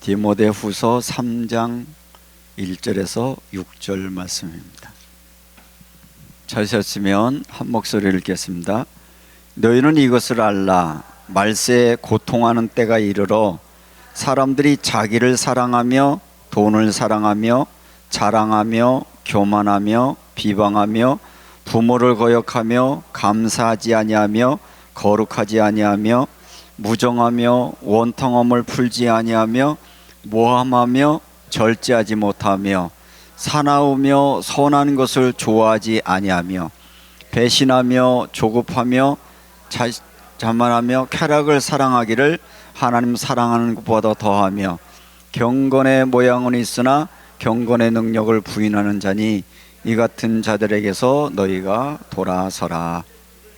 디모데후서 3장 1절에서 6절 말씀입니다. 찾으셨으면 한 목소리를 읽겠습니다. 너희는 이것을 알라. 말세에 고통하는 때가 이르러 사람들이 자기를 사랑하며 돈을 사랑하며 자랑하며 교만하며 비방하며 부모를 거역하며 감사하지 아니하며 거룩하지 아니하며 무정하며 원통함을 풀지 아니하며 모함하며 절제하지 못하며 사나우며 선한 것을 좋아하지 아니하며 배신하며 조급하며 자만하며 쾌락을 사랑하기를 하나님 사랑하는 것보다 더하며 경건의 모양은 있으나 경건의 능력을 부인하는 자니 이 같은 자들에게서 너희가 돌아서라.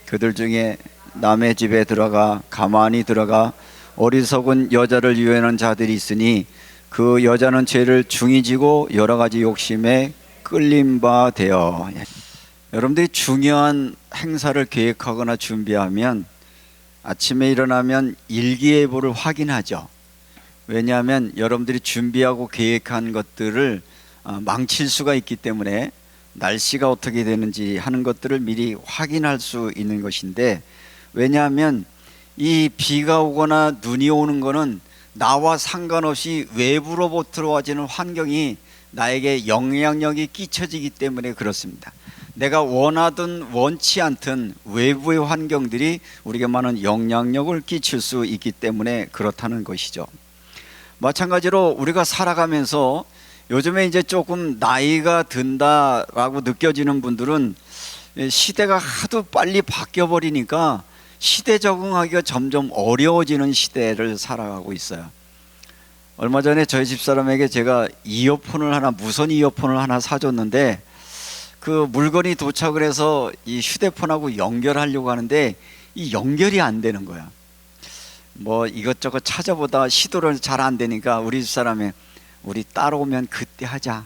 그들 중에 남의 집에 들어가 가만히 들어가 어리석은 여자를 유혹하는 자들이 있으니 그 여자는 죄를 중히 지고 여러 가지 욕심에 끌린 바 되어. 여러분들이 중요한 행사를 계획하거나 준비하면 아침에 일어나면 일기예보를 확인하죠. 왜냐하면 여러분들이 준비하고 계획한 것들을 망칠 수가 있기 때문에 날씨가 어떻게 되는지 하는 것들을 미리 확인할 수 있는 것인데, 왜냐하면 이 비가 오거나 눈이 오는 거는 나와 상관없이 외부로부터 들어와지는 환경이 나에게 영향력이 끼쳐지기 때문에 그렇습니다. 내가 원하든 원치 않든 외부의 환경들이 우리에게 많은 영향력을 끼칠 수 있기 때문에 그렇다는 것이죠. 마찬가지로 우리가 살아가면서 요즘에 이제 조금 나이가 든다라고 느껴지는 분들은 시대가 하도 빨리 바뀌어 버리니까 시대 적응하기가 점점 어려워지는 시대를 살아가고 있어요. 얼마 전에 저희 집사람에게 제가 무선 이어폰을 하나 사줬는데, 그 물건이 도착을 해서 이 휴대폰하고 연결하려고 하는데 이 연결이 안 되는 거야. 뭐 이것저것 찾아보다 시도를 잘 안 되니까 우리 집사람이 우리 따라오면 그때 하자.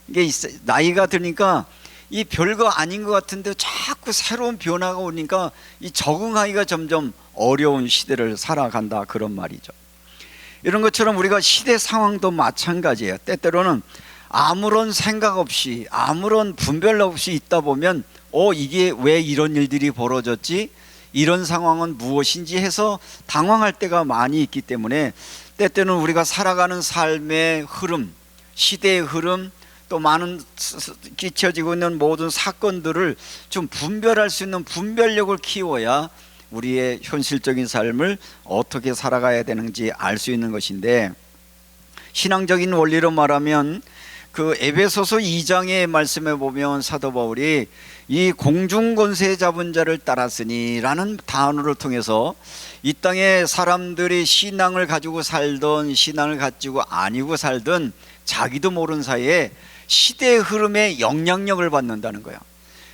이게 나이가 드니까 이 별거 아닌 것 같은데 자꾸 새로운 변화가 오니까 이 적응하기가 점점 어려운 시대를 살아간다, 그런 말이죠. 이런 것처럼 우리가 시대 상황도 마찬가지예요. 때때로는 아무런 생각 없이 아무런 분별 없이 있다 보면 이게 왜 이런 일들이 벌어졌지? 이런 상황은 무엇인지 해서 당황할 때가 많이 있기 때문에 때때는 우리가 살아가는 삶의 흐름, 시대의 흐름, 또 많은 끼쳐지고 있는 모든 사건들을 좀 분별할 수 있는 분별력을 키워야 우리의 현실적인 삶을 어떻게 살아가야 되는지 알 수 있는 것인데, 신앙적인 원리로 말하면 그 에베소서 2장의 말씀에 보면 사도 바울이 이 공중권세 잡은 자를 따랐으니 라는 단어를 통해서 이 땅에 사람들이 신앙을 가지고 살던 신앙을 가지고 아니고 살던 자기도 모르는 사이에 시대의 흐름에 영향력을 받는다는 거예요.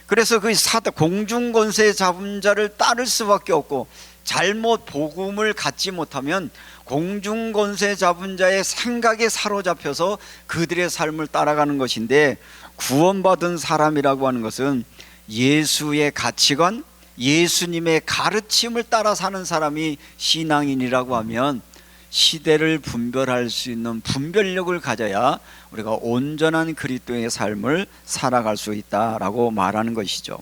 그래서 그 공중권세 잡은 자를 따를 수밖에 없고, 잘못 복음을 갖지 못하면 공중권세 잡은 자의 생각에 사로잡혀서 그들의 삶을 따라가는 것인데, 구원받은 사람이라고 하는 것은 예수의 가치관, 예수님의 가르침을 따라 사는 사람이 신앙인이라고 하면 시대를 분별할 수 있는 분별력을 가져야 우리가 온전한 그리스도의 삶을 살아갈 수 있다라고 말하는 것이죠.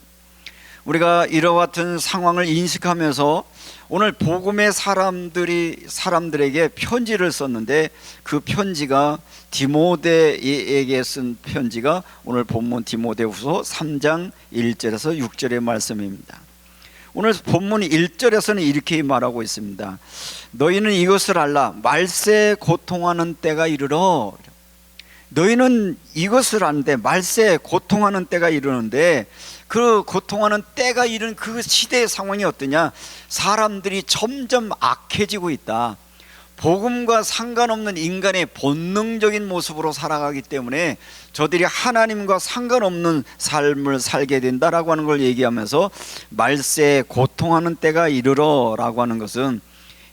우리가 이와 같은 상황을 인식하면서 오늘 복음의 사람들에게 편지를 썼는데, 그 편지가 디모데에게 쓴 편지가 오늘 본문 디모데후서 3장 1절에서 6절의 말씀입니다. 오늘 본문 1절에서는 이렇게 말하고 있습니다. 너희는 이것을 알라. 말세에 고통하는 때가 이르러. 너희는 이것을 아는데 말세에 고통하는 때가 이르는데, 그 고통하는 때가 이른 그 시대의 상황이 어떠냐? 사람들이 점점 악해지고 있다. 복음과 상관없는 인간의 본능적인 모습으로 살아가기 때문에 저들이 하나님과 상관없는 삶을 살게 된다라고 하는 걸 얘기하면서 말세에 고통하는 때가 이르러 라고 하는 것은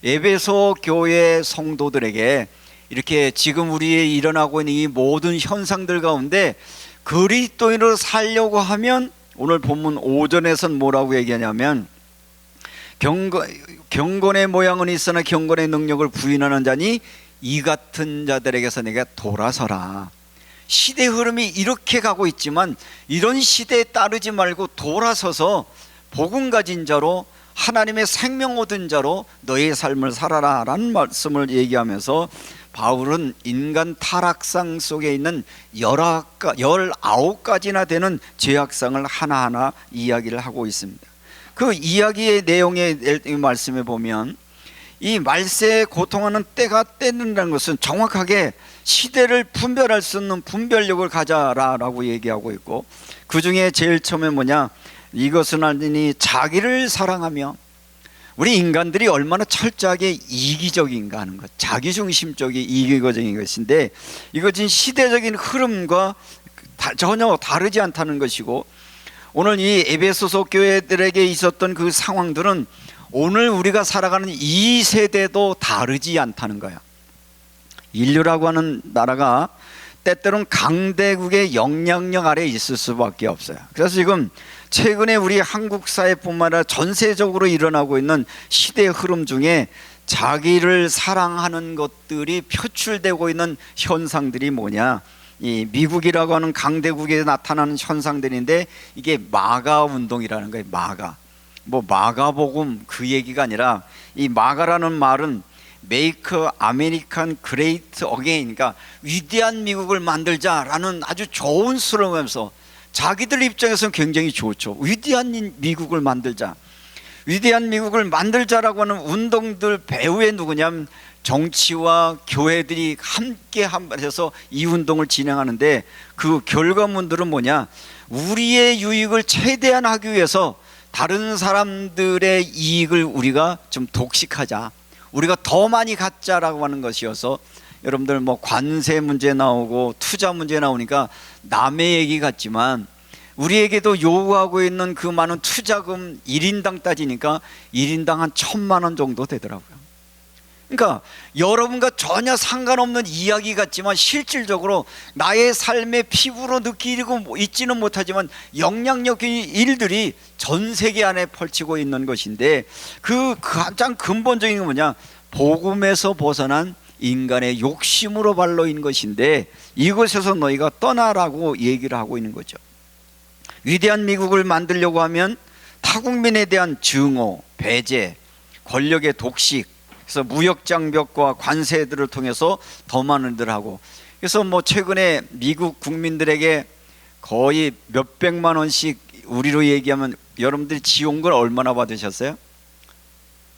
에베소 교회 성도들에게 이렇게 지금 우리의 일어나고 있는 이 모든 현상들 가운데 그리스도인으로 살려고 하면, 오늘 본문 5절에서는 뭐라고 얘기하냐면 경건의 모양은 있으나 경건의 능력을 부인하는 자니 이 같은 자들에게서 내가 돌아서라. 시대 흐름이 이렇게 가고 있지만 이런 시대에 따르지 말고 돌아서서 복음 가진 자로, 하나님의 생명 얻은 자로 너의 삶을 살아라 라는 말씀을 얘기하면서 바울은 인간 타락상 속에 있는 19가지나 되는 죄악상을 하나하나 이야기를 하고 있습니다. 그 이야기의 내용의 말씀에 보면 이 말세에 고통하는 때가 때는다는 것은 정확하게 시대를 분별할 수 있는 분별력을 가져라라고 얘기하고 있고, 그 중에 제일 처음에 뭐냐, 이것은 아니니 자기를 사랑하며, 우리 인간들이 얼마나 철저하게 이기적인가 하는 것, 자기중심적인 이기적인 것인데 이것은 시대적인 흐름과 전혀 다르지 않다는 것이고, 오늘 이 에베소서 교회들에게 있었던 그 상황들은 오늘 우리가 살아가는 이 세대도 다르지 않다는 거야. 인류라고 하는 나라가 때때로는 강대국의 영향력 아래에 있을 수밖에 없어요. 그래서 지금 최근에 우리 한국 사회뿐만 아니라 전세적으로 일어나고 있는 시대의 흐름 중에 자기를 사랑하는 것들이 표출되고 있는 현상들이 뭐냐, 이 미국이라고 하는 강대국에 나타나는 현상들인데 이게 마가 운동이라는 거예요. 마가복음 그 얘기가 아니라, 이 마가라는 말은 Make American Great Again, 그러니까 위대한 미국을 만들자라는 아주 좋은 슬로건에서 자기들 입장에서는 굉장히 좋죠. 위대한 미국을 만들자, 위대한 미국을 만들자라고 하는 운동들 배후에 누구냐면 정치와 교회들이 함께 해서 이 운동을 진행하는데, 그 결과물들은 뭐냐, 우리의 유익을 최대한 하기 위해서 다른 사람들의 이익을 우리가 좀 독식하자, 우리가 더 많이 갖자라고 하는 것이어서, 여러분들 뭐 관세 문제 나오고 투자 문제 나오니까 남의 얘기 같지만 우리에게도 요구하고 있는 그 많은 투자금 1인당 따지니까 1인당 한 1,000만 원 정도 되더라고요. 그러니까 여러분과 전혀 상관없는 이야기 같지만 실질적으로 나의 삶의 피부로 느끼고 있지는 못하지만 영향력의 일들이 전 세계 안에 펼치고 있는 것인데, 그 가장 근본적인 건 뭐냐, 복음에서 벗어난 인간의 욕심으로 발로인 것인데 이곳에서 너희가 떠나라고 얘기를 하고 있는 거죠. 위대한 미국을 만들려고 하면 타국민에 대한 증오, 배제, 권력의 독식, 그래서 무역 장벽과 관세들을 통해서 더 많은 일을 하고, 그래서 뭐 최근에 미국 국민들에게 거의 몇백만 원씩, 우리로 얘기하면 여러분들이 지원금 얼마나 받으셨어요?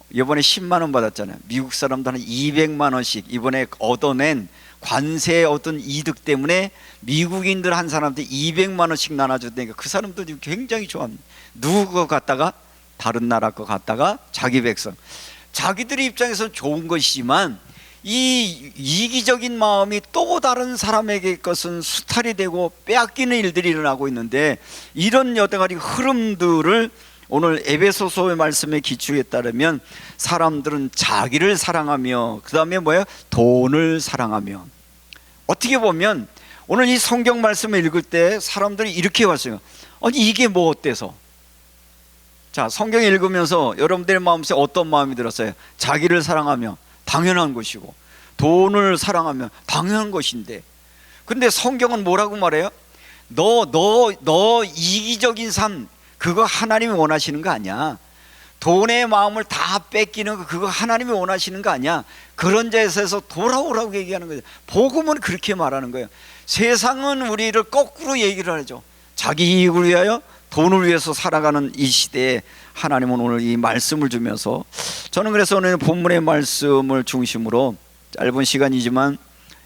이번에 10만 원 받았잖아요. 미국 사람들은 200만 원씩 이번에 얻어낸 관세의 어떤 이득 때문에 미국인들 한 사람한테 200만 원씩 나눠줬다니까 그 사람들이 굉장히 좋아합니다. 누구 거 갖다가? 다른 나라 거 갖다가 자기 백성, 자기들의 입장에서는 좋은 것이지만 이 이기적인 마음이 또 다른 사람에게 것은 수탈이 되고 빼앗기는 일들이 일어나고 있는데, 이런 여러 가지 흐름들을 오늘 에베소서의 말씀에 기초에 따르면 사람들은 자기를 사랑하며, 그 다음에 뭐예요? 돈을 사랑하며. 어떻게 보면 오늘 이 성경 말씀을 읽을 때 사람들이 이렇게 왔어요. 아니 이게 뭐 어때서? 자, 성경 읽으면서 여러분들의 마음속에 어떤 마음이 들었어요? 자기를 사랑하며 당연한 것이고 돈을 사랑하며 당연한 것인데, 근데 성경은 뭐라고 말해요? 너 이기적인 삶, 그거 하나님이 원하시는 거 아니야. 돈의 마음을 다 뺏기는 거, 그거 하나님이 원하시는 거 아니야. 그런 자에서 돌아오라고 얘기하는 거죠. 복음은 그렇게 말하는 거예요. 세상은 우리를 거꾸로 얘기를 하죠. 자기 이익을 위하여 돈을 위해서 살아가는 이 시대에 하나님은 오늘 이 말씀을 주면서, 저는 그래서 오늘 본문의 말씀을 중심으로 짧은 시간이지만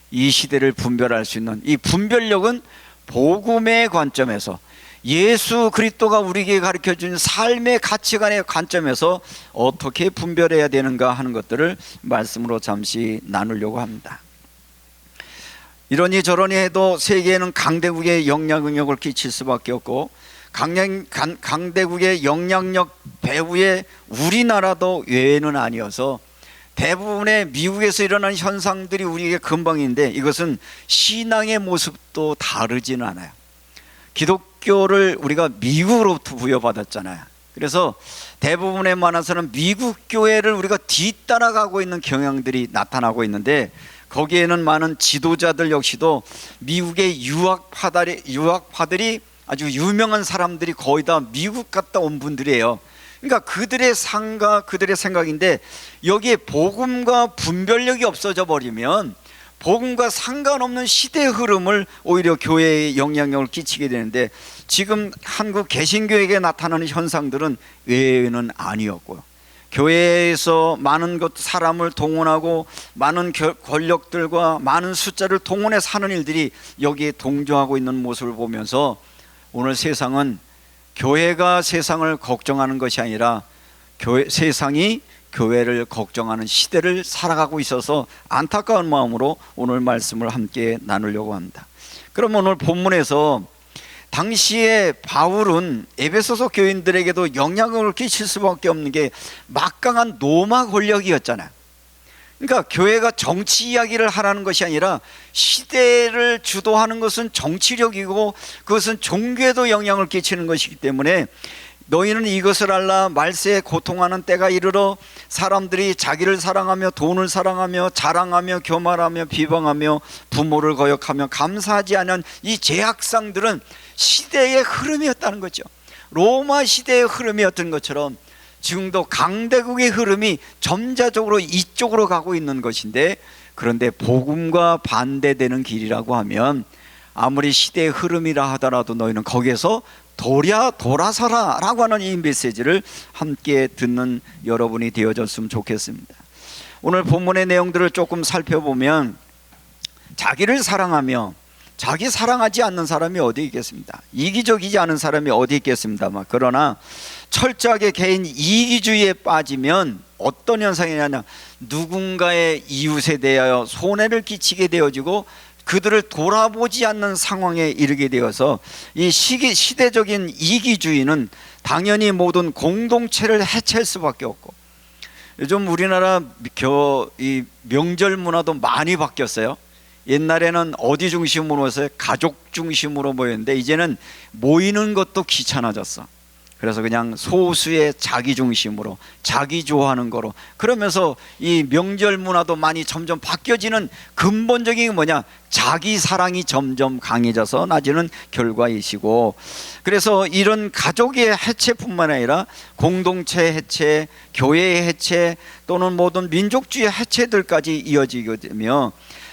이 시대를 분별할 수 있는 이 분별력은 복음의 관점에서, 예수 그리스도가 우리에게 가르쳐준 삶의 가치관의 관점에서 어떻게 분별해야 되는가 하는 것들을 말씀으로 잠시 나누려고 합니다. 이러니 저러니 해도 세계에는 강대국의 영향력을 끼칠 수밖에 없고, 강대국의 영향력 배후에 우리나라도 외에는 아니어서 대부분의 미국에서 일어나는 현상들이 우리에게 근방인데, 이것은 신앙의 모습도 다르지는 않아요. 기독교를 우리가 미국으로부터 부여받았잖아요. 그래서 대부분의 만화서는 미국 교회를 우리가 뒤따라가고 있는 경향들이 나타나고 있는데, 거기에는 많은 지도자들 역시도 미국의 유학파들이 아주 유명한 사람들이 거의 다 미국 갔다 온 분들이에요. 그러니까 그들의 상과 그들의 생각인데, 여기에 복음과 분별력이 없어져 버리면 복음과 상관없는 시대의 흐름을 오히려 교회에 영향력을 끼치게 되는데, 지금 한국 개신교에게 나타나는 현상들은 의외는 아니었고요. 교회에서 많은 사람을 동원하고 많은 권력들과 많은 숫자를 동원해 사는 일들이 여기에 동조하고 있는 모습을 보면서, 오늘 세상은 교회가 세상을 걱정하는 것이 아니라 세상이 교회를 걱정하는 시대를 살아가고 있어서 안타까운 마음으로 오늘 말씀을 함께 나누려고 합니다. 그럼 오늘 본문에서 당시에 바울은 에베소서 교인들에게도 영향을 끼칠 수밖에 없는 게 막강한 로마 권력이었잖아요. 그러니까 교회가 정치 이야기를 하라는 것이 아니라 시대를 주도하는 것은 정치력이고 그것은 종교에도 영향을 끼치는 것이기 때문에, 너희는 이것을 알라, 말세에 고통하는 때가 이르러 사람들이 자기를 사랑하며 돈을 사랑하며 자랑하며 교만하며 비방하며 부모를 거역하며 감사하지 않은 이 죄악상들은 시대의 흐름이었다는 거죠. 로마 시대의 흐름이었던 것처럼 지금도 강대국의 흐름이 점차적으로 이쪽으로 가고 있는 것인데, 그런데 복음과 반대되는 길이라고 하면 아무리 시대의 흐름이라 하더라도 너희는 거기에서 돌아서라 라고 하는 이 메시지를 함께 듣는 여러분이 되어졌으면 좋겠습니다. 오늘 본문의 내용들을 조금 살펴보면, 자기를 사랑하며 자기 사랑하지 않는 사람이 어디 있겠습니까? 이기적이지 않은 사람이 어디 있겠습니다만, 그러나 철저하게 개인 이기주의에 빠지면 어떤 현상이냐면, 누군가의 이웃에 대하여 손해를 끼치게 되어지고 그들을 돌아보지 않는 상황에 이르게 되어서, 이 시대적인 이기주의는 당연히 모든 공동체를 해체할 수밖에 없고, 요즘 우리나라 이 명절 문화도 많이 바뀌었어요. 옛날에는 어디 중심으로 해서 가족 중심으로 모였는데, 이제는 모이는 것도 귀찮아졌어. 그래서 그냥 소수의 자기 중심으로, 자기 좋아하는 거로, 그러면서 이 명절 문화도 많이 점점 바뀌어지는 근본적인 게 뭐냐? 자기 사랑이 점점 강해져서 나지는 결과이시고, 그래서 이런 가족의 해체뿐만 아니라 공동체 해체, 교회의 해체, 또는 모든 민족주의 해체들까지 이어지게 되며,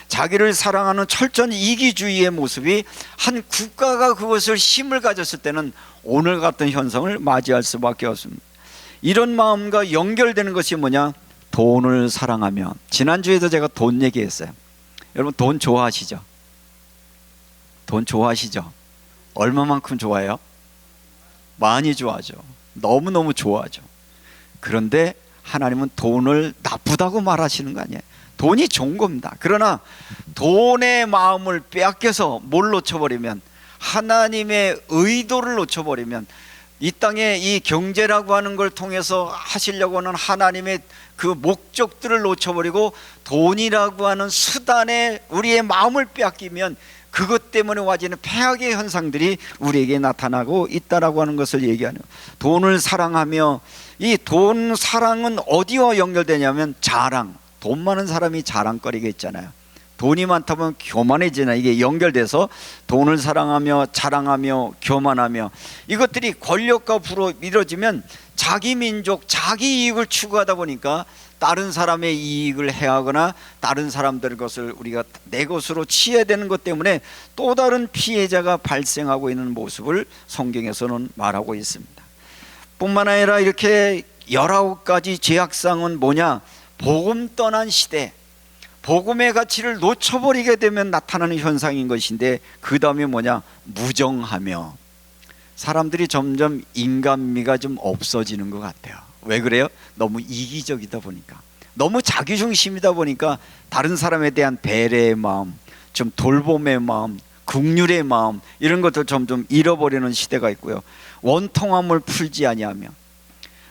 자기를 사랑하는 철저한 이기주의의 모습이 한 국가가 그것을 힘을 가졌을 때는 오늘 같은 현상을 맞이할 수밖에 없습니다. 이런 마음과 연결되는 것이 뭐냐? 돈을 사랑하며. 지난주에도 제가 돈 얘기했어요. 여러분 돈 좋아하시죠? 돈 좋아하시죠? 얼마만큼 좋아해요? 많이 좋아하죠. 너무너무 좋아하죠. 그런데 하나님은 돈을 나쁘다고 말하시는 거 아니에요. 돈이 좋은 겁니다. 그러나 돈의 마음을 빼앗겨서 뭘 놓쳐버리면, 하나님의 의도를 놓쳐버리면, 이 땅에 이 경제라고 하는 걸 통해서 하시려고 하는 하나님의 그 목적들을 놓쳐버리고 돈이라고 하는 수단에 우리의 마음을 빼앗기면, 그것 때문에 와지는 폐악의 현상들이 우리에게 나타나고 있다라고 하는 것을 얘기하는 거예요. 돈을 사랑하며, 이 돈 사랑은 어디와 연결되냐면 자랑. 돈 많은 사람이 자랑거리가 있잖아요. 돈이 많다 보면 교만해지나, 이게 연결돼서 돈을 사랑하며 자랑하며 교만하며, 이것들이 권력과 부로 이루어지면 자기 민족, 자기 이익을 추구하다 보니까 다른 사람의 이익을 해하거나 다른 사람들 것을 우리가 내 것으로 취해야 되는 것 때문에 또 다른 피해자가 발생하고 있는 모습을 성경에서는 말하고 있습니다. 뿐만 아니라 이렇게 19가지 죄악상은 뭐냐? 복음 떠난 시대, 복음의 가치를 놓쳐버리게 되면 나타나는 현상인 것인데, 그 다음에 뭐냐? 무정하며. 사람들이 점점 인간미가 좀 없어지는 것 같아요. 왜 그래요? 너무 이기적이다 보니까, 너무 자기중심이다 보니까 다른 사람에 대한 배려의 마음, 좀 돌봄의 마음, 긍휼의 마음, 이런 것들 점점 잃어버리는 시대가 있고요. 원통함을 풀지 아니하며,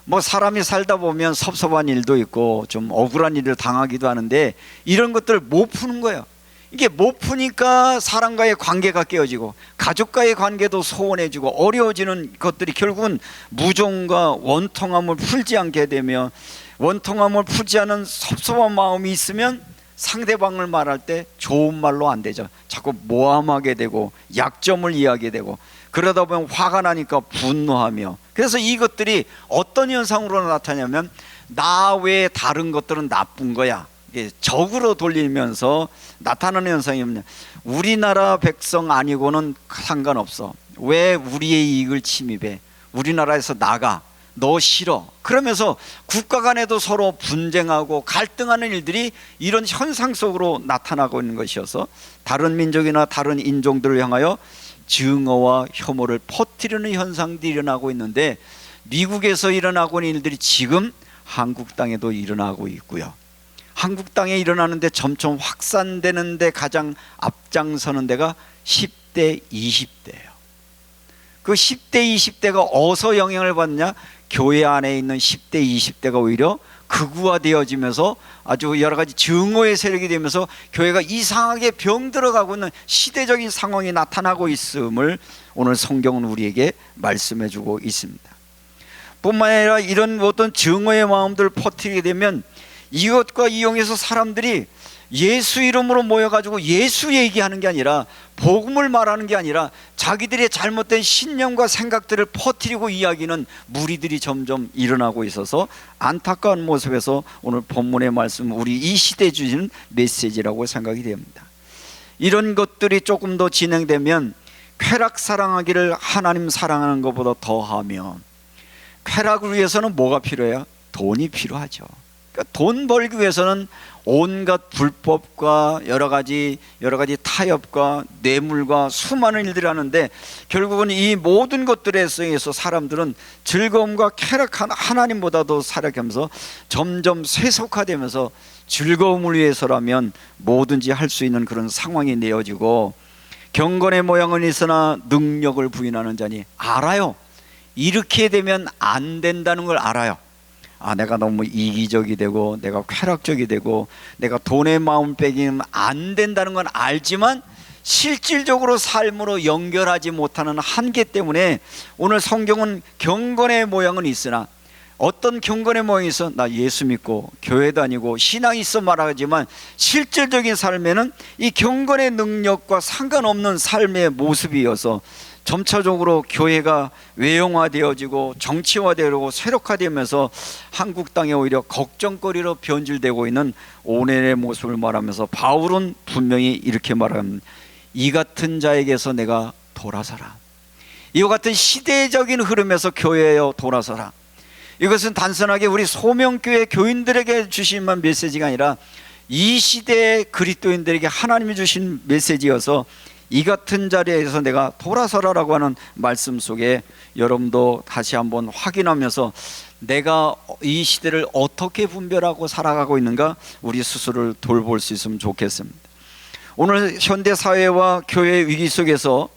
뭐 사람이 살다 보면 섭섭한 일도 있고 좀 억울한 일을 당하기도 하는데, 이런 것들을 못 푸는 거예요. 이게 못 푸니까 사람과의 관계가 깨어지고 가족과의 관계도 소원해지고 어려워지는 것들이 결국은 무정과 원통함을 풀지 않게 되며, 원통함을 풀지 않은 섭섭한 마음이 있으면 상대방을 말할 때 좋은 말로 안 되죠. 자꾸 모함하게 되고 약점을 이야기되고, 그러다 보면 화가 나니까 분노하며, 그래서 이것들이 어떤 현상으로 나타나냐면 나 외에 다른 것들은 나쁜 거야, 이게 적으로 돌리면서 나타나는 현상이 뭐냐, 우리나라 백성 아니고는 상관없어, 왜 우리의 이익을 침입해, 우리나라에서 나가, 너 싫어, 그러면서 국가 간에도 서로 분쟁하고 갈등하는 일들이 이런 현상 속으로 나타나고 있는 것이어서 다른 민족이나 다른 인종들을 향하여 증오와 혐오를 퍼뜨리는 현상들이 일어나고 있는데, 미국에서 일어나고 있는 일들이 지금 한국 땅에도 일어나고 있고요. 한국 땅에 일어나는데 점점 확산되는 데 가장 앞장서는 데가 10대, 20대예요. 그 10대, 20대가 어디서 영향을 받느냐? 교회 안에 있는 10대, 20대가 오히려 극우화되어지면서 아주 여러 가지 증오의 세력이 되면서 교회가 이상하게 병들어가고 있는 시대적인 상황이 나타나고 있음을 오늘 성경은 우리에게 말씀해 주고 있습니다. 뿐만 아니라 이런 어떤 증오의 마음들을 퍼뜨리게 되면 이것과 이용해서 사람들이 예수 이름으로 모여가지고 예수 얘기하는 게 아니라, 복음을 말하는 게 아니라 자기들의 잘못된 신념과 생각들을 퍼뜨리고 이야기는 무리들이 점점 일어나고 있어서 안타까운 모습에서 오늘 본문의 말씀, 우리 이 시대에 주시는 메시지라고 생각이 됩니다. 이런 것들이 조금 더 진행되면 쾌락 사랑하기를 하나님 사랑하는 것보다 더하며, 쾌락을 위해서는 뭐가 필요해요? 돈이 필요하죠. 그러니까 돈 벌기 위해서는 온갖 불법과 여러 가지 타협과 뇌물과 수많은 일들이 하는데, 결국은 이 모든 것들에 의해서 사람들은 즐거움과 쾌락한 하나님보다도 살아가면서 점점 세속화되면서 즐거움을 위해서라면 뭐든지 할 수 있는 그런 상황이 내어지고, 경건의 모양은 있으나 능력을 부인하는 자니, 알아요, 이렇게 되면 안 된다는 걸 알아요. 내가 너무 이기적이 되고 내가 쾌락적이 되고 내가 돈의 마음 빼기는 안 된다는 건 알지만 실질적으로 삶으로 연결하지 못하는 한계 때문에 오늘 성경은 경건의 모양은 있으나, 어떤 경건의 모양이 있어? 나 예수 믿고 교회 다니고 신앙이 있어 말하지만 실질적인 삶에는 이 경건의 능력과 상관없는 삶의 모습이어서 점차적으로 교회가 외형화되어지고 정치화되고 세력화되면서 한국 땅에 오히려 걱정거리로 변질되고 있는 오늘의 모습을 말하면서 바울은 분명히 이렇게 말합니다. 이 같은 자에게서 내가 돌아서라. 이와 같은 시대적인 흐름에서 교회여 돌아서라. 이것은 단순하게 우리 소명교회 교인들에게 주신 메시지가 아니라 이 시대의 그리스도인들에게 하나님이 주신 메시지여서, 이 같은 자리에서 내가 돌아서라라고 하는 말씀 속에 여러분도 다시 한번 확인하면서 내가 이 시대를 어떻게 분별하고 살아가고 있는가, 우리 스스로를 돌볼 수 있으면 좋겠습니다. 오늘 현대사회와 교회의 위기 속에서,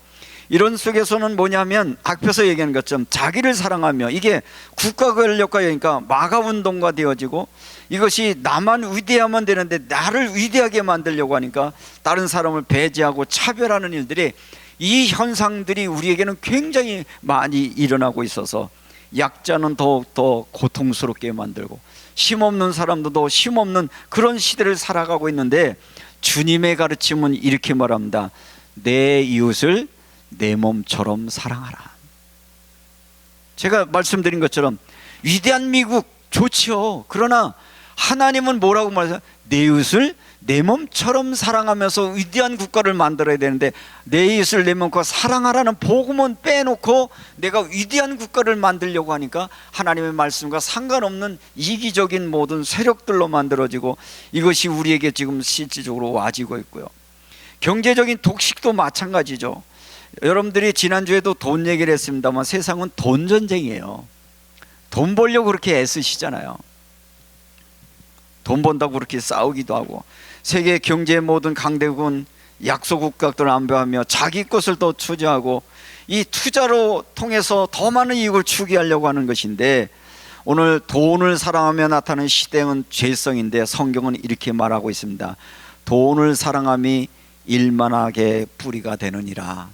이런 속에서는 뭐냐면 앞에서 얘기하는 것처럼 자기를 사랑하며, 이게 국가 권력과 그러니까 마가운동가 되어지고, 이것이 나만 위대하면 되는데 나를 위대하게 만들려고 하니까 다른 사람을 배제하고 차별하는 일들이, 이 현상들이 우리에게는 굉장히 많이 일어나고 있어서 약자는 더욱더 고통스럽게 만들고 힘없는 사람도 힘없는 그런 시대를 살아가고 있는데, 주님의 가르침은 이렇게 말합니다. 내 이웃을 내 몸처럼 사랑하라. 제가 말씀드린 것처럼 위대한 미국 좋죠. 그러나 하나님은 뭐라고 말해요? 내 이웃을 내 몸처럼 사랑하면서 위대한 국가를 만들어야 되는데, 내 이웃을 내 몸과 사랑하라는 복음은 빼놓고 내가 위대한 국가를 만들려고 하니까 하나님의 말씀과 상관없는 이기적인 모든 세력들로 만들어지고, 이것이 우리에게 지금 실질적으로 와지고 있고요. 경제적인 독식도 마찬가지죠. 여러분들이 지난주에도 돈 얘기를 했습니다만 세상은 돈 전쟁이에요. 돈 벌려고 그렇게 애쓰시잖아요. 돈 번다고 그렇게 싸우기도 하고, 세계 경제의 모든 강대국은 약소국가들을 안배하며 자기 것을 더 투자하고, 이 투자로 통해서 더 많은 이익을 추구하려고 하는 것인데, 오늘 돈을 사랑하며 나타나는 시대는 죄성인데 성경은 이렇게 말하고 있습니다. 돈을 사랑함이 일만하게 뿌리가 되느니라.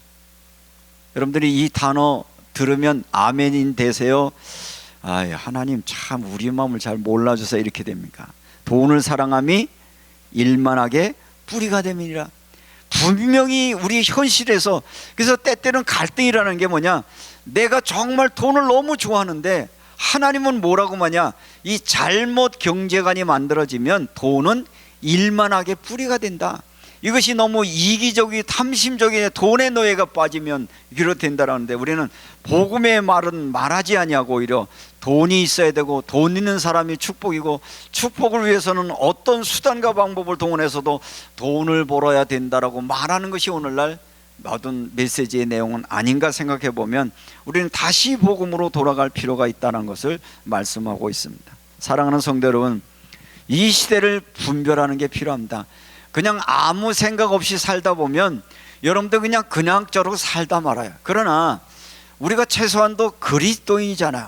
여러분들이 이 단어 들으면 아멘인 되세요? 하나님 참 우리 마음을 잘 몰라줘서 이렇게 됩니까? 돈을 사랑함이 일만하게 뿌리가 됨이니라. 분명히 우리 현실에서, 그래서 때때는 갈등이라는 게 뭐냐, 내가 정말 돈을 너무 좋아하는데 하나님은 뭐라고 하냐, 이 잘못 경제관이 만들어지면 돈은 일만하게 뿌리가 된다. 이것이 너무 이기적이 탐심적인 돈의 노예가 빠지면 이렇게 된다라는데, 우리는 복음의 말은 말하지 아니하고 오히려 돈이 있어야 되고, 돈 있는 사람이 축복이고, 축복을 위해서는 어떤 수단과 방법을 동원해서도 돈을 벌어야 된다라고 말하는 것이 오늘날 모든 메시지의 내용은 아닌가 생각해 보면, 우리는 다시 복음으로 돌아갈 필요가 있다는 것을 말씀하고 있습니다. 사랑하는 성도 여러분, 이 시대를 분별하는 게 필요합니다. 그냥 아무 생각 없이 살다 보면 여러분들 그냥 저러고 살다 말아요. 그러나 우리가 최소한도 그리스도인이잖아요.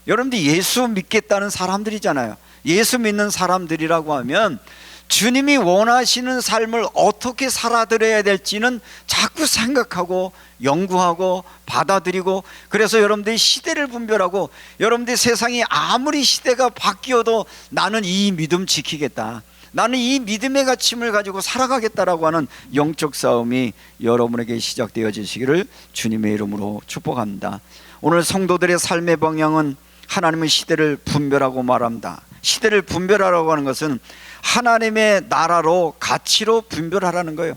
여러분들 예수 믿겠다는 사람들이잖아요. 예수 믿는 사람들이라고 하면 주님이 원하시는 삶을 어떻게 살아드려야 될지는 자꾸 생각하고 연구하고 받아들이고, 그래서 여러분들이 시대를 분별하고, 여러분들이 세상이 아무리 시대가 바뀌어도 나는 이 믿음 지키겠다, 나는 이 믿음의 가침을 가지고 살아가겠다라고 하는 영적 싸움이 여러분에게 시작되어지시기를 주님의 이름으로 축복합니다. 오늘 성도들의 삶의 방향은 하나님의 시대를 분별하고 말합니다. 시대를 분별하라고 하는 것은 하나님의 나라로, 가치로 분별하라는 거예요.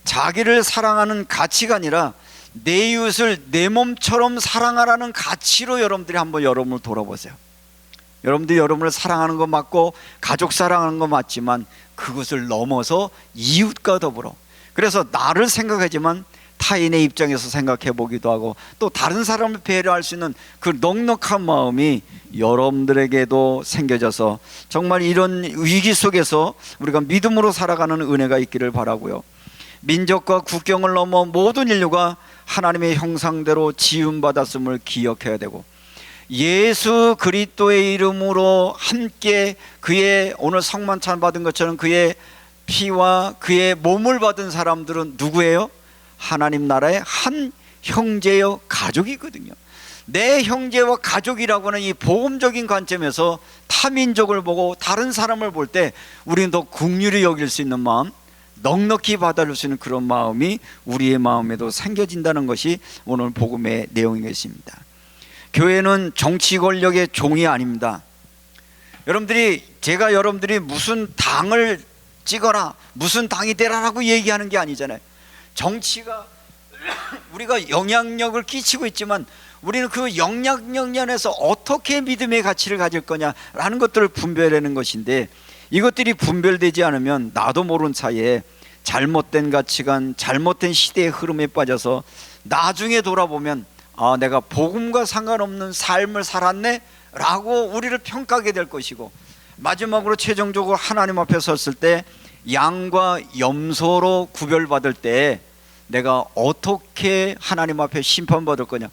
자기를 사랑하는 가치가 아니라 내 이웃을 내 몸처럼 사랑하라는 가치로 여러분들이 한번 여러분을 돌아보세요. 여러분들이 여러분을 사랑하는 거 맞고 가족 사랑하는 거 맞지만 그것을 넘어서 이웃과 더불어, 그래서 나를 생각하지만 타인의 입장에서 생각해 보기도 하고, 또 다른 사람을 배려할 수 있는 그 넉넉한 마음이 여러분들에게도 생겨져서 정말 이런 위기 속에서 우리가 믿음으로 살아가는 은혜가 있기를 바라고요. 민족과 국경을 넘어 모든 인류가 하나님의 형상대로 지음받았음을 기억해야 되고, 예수 그리스도의 이름으로 함께 그의 오늘 성만찬 받은 것처럼 그의 피와 그의 몸을 받은 사람들은 누구예요? 하나님 나라의 한 형제여 가족이거든요. 내 형제와 가족이라고 하는 이 복음적인 관점에서 타민족을 보고 다른 사람을 볼 때 우리는 더 긍휼히 여길 수 있는 마음, 넉넉히 받아줄 수 있는 그런 마음이 우리의 마음에도 생겨진다는 것이 오늘 복음의 내용이겠습니다. 교회는 정치 권력의 종이 아닙니다. 제가 여러분들이 무슨 당을 찍어라, 무슨 당이 되라라고 얘기하는 게 아니잖아요. 정치가 우리가 영향력을 끼치고 있지만 우리는 그 영향력 안에서 어떻게 믿음의 가치를 가질 거냐라는 것들을 분별하는 것인데, 이것들이 분별되지 않으면 나도 모르는 사이에 잘못된 가치관, 잘못된 시대의 흐름에 빠져서 나중에 돌아보면 내가 복음과 상관없는 삶을 살았네 라고 우리를 평가하게 될 것이고, 마지막으로 최종적으로 하나님 앞에 섰을 때 양과 염소로 구별받을 때 내가 어떻게 하나님 앞에 심판받을 거냐,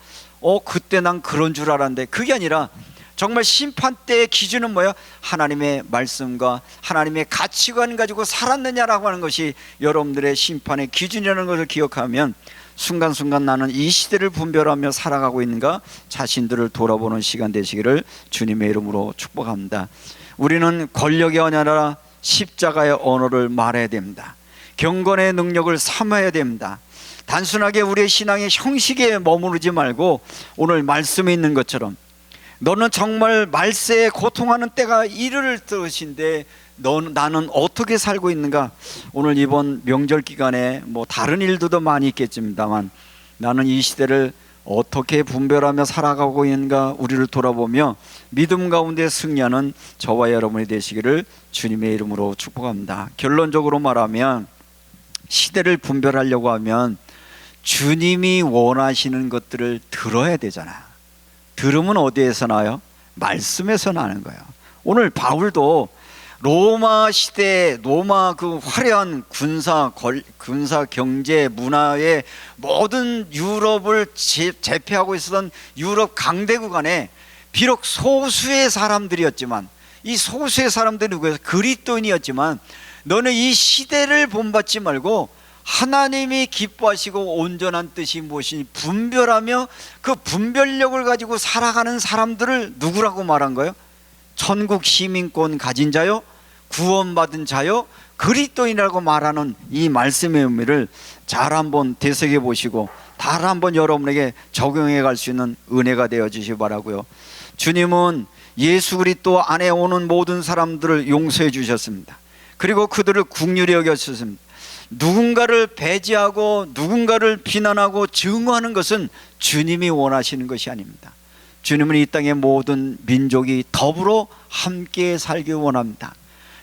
그때 난 그런 줄 알았는데, 그게 아니라 정말 심판 때의 기준은 뭐야? 하나님의 말씀과 하나님의 가치관 가지고 살았느냐라고 하는 것이 여러분들의 심판의 기준이라는 것을 기억하면 순간순간 나는 이 시대를 분별하며 살아가고 있는가 자신들을 돌아보는 시간 되시기를 주님의 이름으로 축복합니다. 우리는 권력의 언어라 십자가의 언어를 말해야 됩니다. 경건의 능력을 삼아야 됩니다. 단순하게 우리의 신앙의 형식에 머무르지 말고 오늘 말씀에 있는 것처럼 너는 정말 말세에 고통하는 때가 이를 것인데 나는 어떻게 살고 있는가. 오늘 이번 명절 기간에 다른 일들도 많이 있겠습니다만 나는 이 시대를 어떻게 분별하며 살아가고 있는가 우리를 돌아보며 믿음 가운데 승리하는 저와 여러분이 되시기를 주님의 이름으로 축복합니다. 결론적으로 말하면 시대를 분별하려고 하면 주님이 원하시는 것들을 들어야 되잖아요. 들으면 어디에서 나요? 말씀에서 나는 거예요. 오늘 바울도 로마 시대, 로마 그 화려한 군사 경제 문화의 모든 유럽을 제패하고 있었던 유럽 강대국 안에 비록 소수의 사람들이었지만, 이 소수의 사람들이 누구예요? 그리스도인이었지만 너는 이 시대를 본받지 말고 하나님이 기뻐하시고 온전한 뜻이 무엇인지 분별하며 그 분별력을 가지고 살아가는 사람들을 누구라고 말한 거예요? 천국 시민권 가진 자요, 구원받은 자요, 그리스도인이라고 말하는 이 말씀의 의미를 잘 한번 되새겨 보시고 잘 한번 여러분에게 적용해 갈 수 있는 은혜가 되어 주시기 바라고요. 주님은 예수 그리스도 안에 오는 모든 사람들을 용서해 주셨습니다. 그리고 그들을 긍휼히 여겼습니다. 누군가를 배제하고 누군가를 비난하고 증오하는 것은 주님이 원하시는 것이 아닙니다. 주님은 이 땅의 모든 민족이 더불어 함께 살기 원합니다.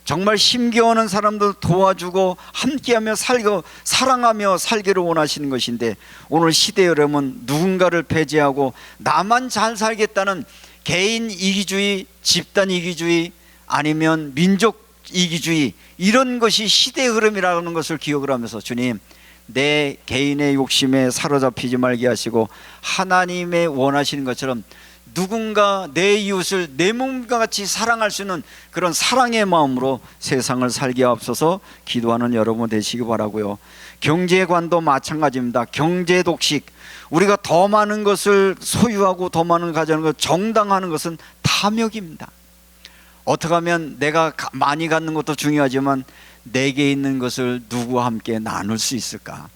정말 힘겨워하는 사람들 도와주고 함께하며 살고 사랑하며 살기를 원하시는 것인데, 오늘 시대 여러분 누군가를 배제하고 나만 잘 살겠다는 개인 이기주의, 집단 이기주의, 아니면 민족 이기주의, 이런 것이 시대의 흐름이라는 것을 기억을 하면서 주님, 내 개인의 욕심에 사로잡히지 말게 하시고 하나님의 원하시는 것처럼 누군가 내 이웃을 내 몸과 같이 사랑할 수 있는 그런 사랑의 마음으로 세상을 살게 하옵소서 기도하는 여러분 되시기 바라고요. 경제관도 마찬가지입니다. 경제 독식, 우리가 더 많은 것을 소유하고 더 많은 걸 가져가는 것, 정당하는 것은 탐욕입니다. 어떻게 하면 내가 많이 갖는 것도 중요하지만 내게 있는 것을 누구와 함께 나눌 수 있을까?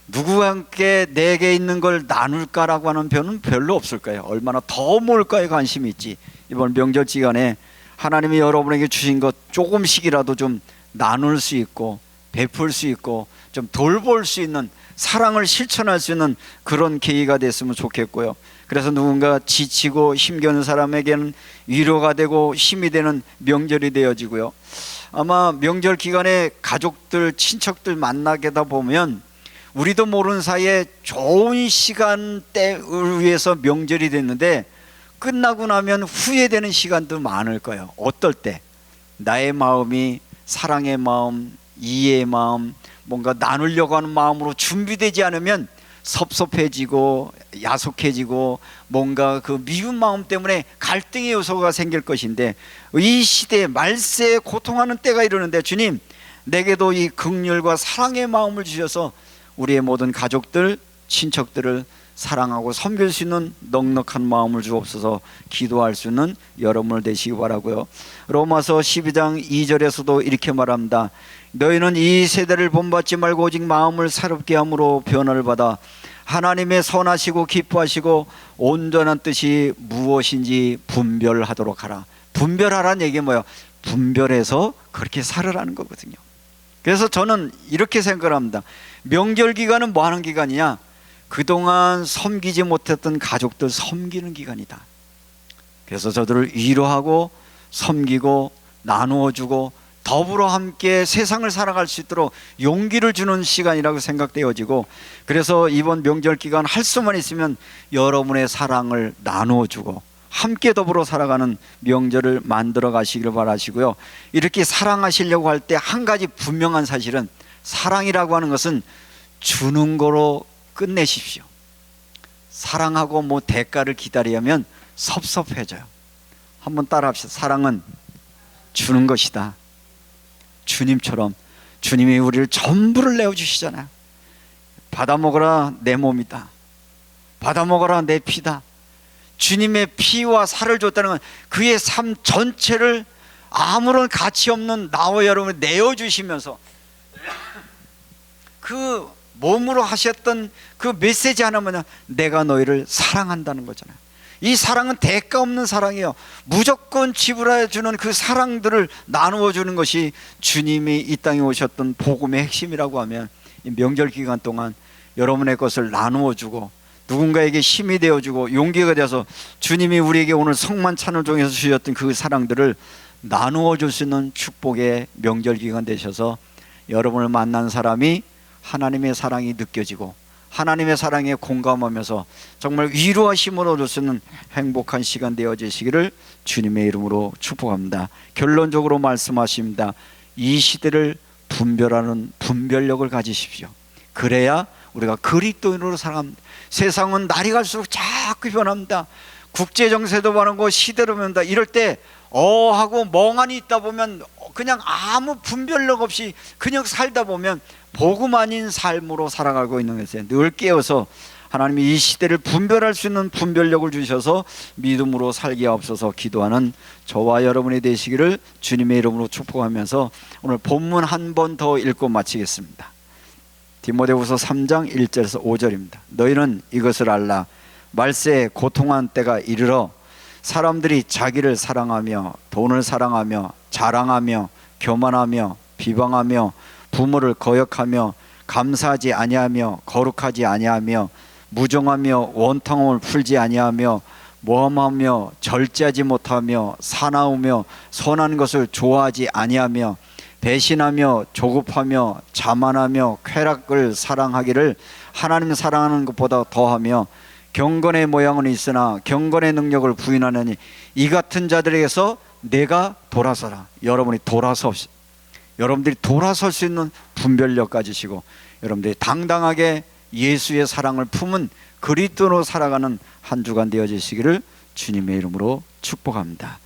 누구와 함께 내게 있는 걸 나눌까라고 하는 표현은 별로 없을까요? 얼마나 더 뭘까에 관심이 있지. 이번 명절 기간에 하나님이 여러분에게 주신 것 조금씩이라도 좀 나눌 수 있고 베풀 수 있고 좀 돌볼 수 있는, 사랑을 실천할 수 있는 그런 계기가 됐으면 좋겠고요. 그래서 누군가 지치고 힘겨운 사람에게는 위로가 되고 힘이 되는 명절이 되어지고요. 아마 명절 기간에 가족들, 친척들 만나게 다 보면 우리도 모르는 사이에 좋은 시간대를 위해서 명절이 됐는데 끝나고 나면 후회되는 시간도 많을 거예요. 어떨 때 나의 마음이 사랑의 마음, 이해의 마음, 뭔가 나누려고 하는 마음으로 준비되지 않으면 섭섭해지고 야속해지고 뭔가 그 미운 마음 때문에 갈등의 요소가 생길 것인데, 이 시대에 말세에 고통하는 때가 이르는데 주님, 내게도 이 긍휼과 사랑의 마음을 주셔서 우리의 모든 가족들, 친척들을 사랑하고 섬길 수 있는 넉넉한 마음을 주옵소서 기도할 수 있는 여러분을 되시기 바라고요. 로마서 12장 2절에서도 이렇게 말합니다. 너희는 이 세대를 본받지 말고 오직 마음을 새롭게 함으로 변화를 받아 하나님의 선하시고 기뻐하시고 온전한 뜻이 무엇인지 분별하도록 하라. 분별하라는 얘기가 뭐예요? 분별해서 그렇게 살으라는 거거든요. 그래서 저는 이렇게 생각을 합니다. 명절 기간은 뭐 하는 기간이냐? 그동안 섬기지 못했던 가족들 섬기는 기간이다. 그래서 저들을 위로하고 섬기고 나누어주고 더불어 함께 세상을 살아갈 수 있도록 용기를 주는 시간이라고 생각되어지고, 그래서 이번 명절 기간 할 수만 있으면 여러분의 사랑을 나누어주고 함께 더불어 살아가는 명절을 만들어 가시기를 바라시고요. 이렇게 사랑하시려고 할 때 한 가지 분명한 사실은, 사랑이라고 하는 것은 주는 거로 끝내십시오. 사랑하고 뭐 대가를 기다리면 섭섭해져요. 한번 따라 합시다. 사랑은 주는 것이다. 주님처럼 주님이 우리를 전부를 내어주시잖아요. 받아먹어라 내 몸이다, 받아먹어라 내 피다. 주님의 피와 살을 줬다는 건 그의 삶 전체를 아무런 가치 없는 나와 여러분을 내어주시면서 그 몸으로 하셨던 그 메시지 하나면 내가 너희를 사랑한다는 거잖아요. 이 사랑은 대가 없는 사랑이에요. 무조건 지불해 주는 그 사랑들을 나누어 주는 것이 주님이 이 땅에 오셨던 복음의 핵심이라고 하면, 이 명절 기간 동안 여러분의 것을 나누어 주고 누군가에게 힘이 되어 주고 용기가 되어서 주님이 우리에게 오늘 성만찬을 통해서 주셨던 그 사랑들을 나누어 줄 수 있는 축복의 명절 기간 되셔서 여러분을 만난 사람이 하나님의 사랑이 느껴지고 하나님의 사랑에 공감하면서 정말 위로와 힘을 얻을 수 있는 행복한 시간 되어지시기를 주님의 이름으로 축복합니다. 결론적으로 말씀하십니다. 이 시대를 분별하는 분별력을 가지십시오. 그래야 우리가 그리스도인으로 살아갑니다. 세상은 날이 갈수록 자꾸 변합니다. 국제정세도 변하고 시대로 변한다. 이럴 때 하고 멍하니 있다 보면 그냥 아무 분별력 없이 그냥 살다 보면 복음 아닌 삶으로 살아가고 있는 것에 늘 깨어서 하나님이 이 시대를 분별할 수 있는 분별력을 주셔서 믿음으로 살게 하옵소서 기도하는 저와 여러분이 되시기를 주님의 이름으로 축복하면서 오늘 본문 한 번 더 읽고 마치겠습니다. 디모데후서 3장 1절에서 5절입니다. 너희는 이것을 알라. 말세에 고통한 때가 이르러 사람들이 자기를 사랑하며 돈을 사랑하며 자랑하며 교만하며 비방하며 부모를 거역하며 감사하지 아니하며 거룩하지 아니하며 무정하며 원통함을 풀지 아니하며 모함하며 절제하지 못하며 사나우며 선한 것을 좋아하지 아니하며 배신하며 조급하며 자만하며 쾌락을 사랑하기를 하나님 사랑하는 것보다 더하며 경건의 모양은 있으나 경건의 능력을 부인하느니 이 같은 자들에게서 내가 돌아서라. 여러분들이 돌아설 수 있는 분별력 가지시고 여러분들이 당당하게 예수의 사랑을 품은 그리스도로 살아가는 한 주간 되어지시기를 주님의 이름으로 축복합니다.